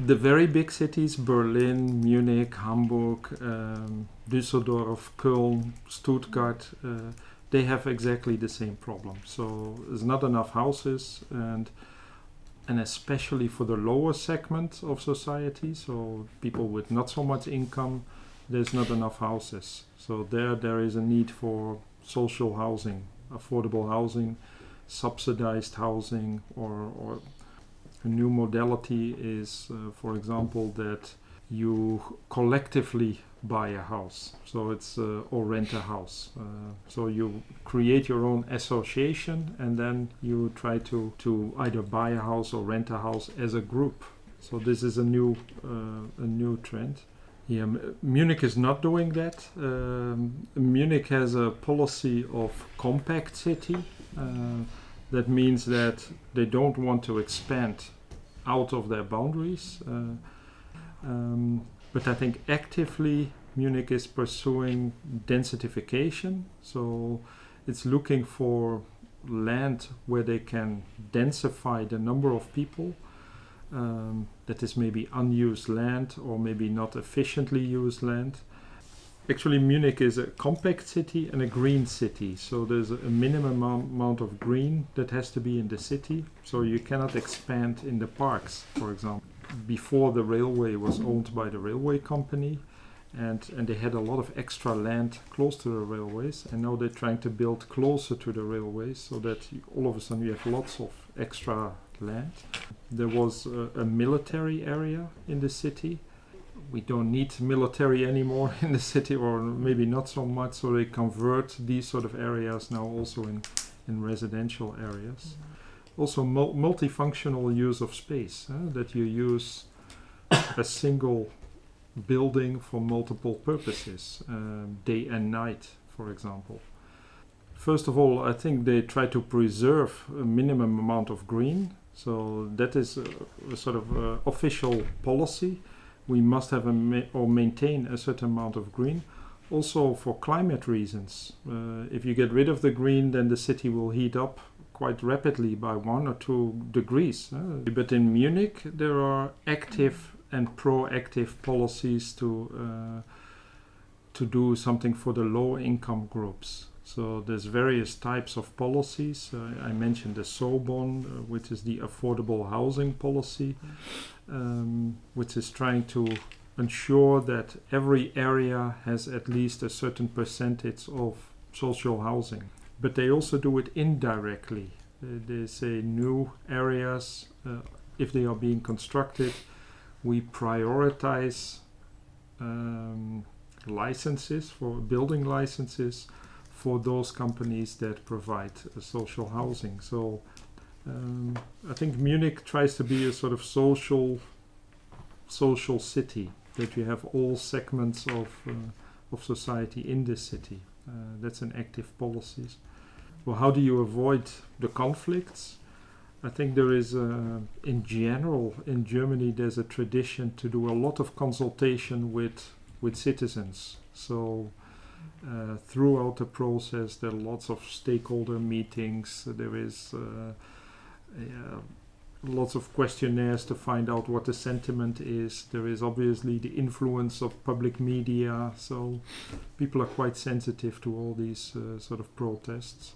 The very big cities, Berlin, Munich, Hamburg, Düsseldorf, Köln, Stuttgart, they have exactly the same problem. So there's not enough houses, and especially for the lower segment of society, so people with not so much income, there's not enough houses. So there is a need for social housing, affordable housing, subsidized housing, or a new modality is, for example, that you collectively buy a house. So it's or rent a house. So you create your own association, and then you try to either buy a house or rent a house as a group. So this is a new trend. Yeah, Munich is not doing that. Munich has a policy of compact city. That means that they don't want to expand out of their boundaries. But I think actively Munich is pursuing densification. So it's looking for land where they can densify the number of people. That is maybe unused land or maybe not efficiently used land. Actually, Munich is a compact city and a green city. So there's a minimum amount of green that has to be in the city. So you cannot expand in the parks, for example. Before, the railway was owned by the railway company, and they had a lot of extra land close to the railways, and now they're trying to build closer to the railways so that all of a sudden you have lots of extra land. There was a military area in the city. We don't need military anymore in the city, or maybe not so much, so they convert these sort of areas now also in residential areas. Also multifunctional use of space, that you use a single building for multiple purposes, day and night, for example. First of all, I think they try to preserve a minimum amount of green, so that is a sort of official policy. We must have or maintain a certain amount of green. Also for climate reasons. If you get rid of the green, then the city will heat up quite rapidly by 1 or 2 degrees. But in Munich, there are active and proactive policies to do something for the low-income groups. So there's various types of policies. I mentioned the SOBON, which is the affordable housing policy, which is trying to ensure that every area has at least a certain percentage of social housing. But they also do it indirectly. They say new areas, if they are being constructed, we prioritize licenses, for building licenses, for those companies that provide social housing. So I think Munich tries to be a sort of social city, that you have all segments of society in this city. That's an active policy. Well, how do you avoid the conflicts? I think there is, in general, in Germany, there's a tradition to do a lot of consultation with citizens. So throughout the process, there are lots of stakeholder meetings. There is lots of questionnaires to find out what the sentiment is. There is obviously the influence of public media. So people are quite sensitive to all these sort of protests.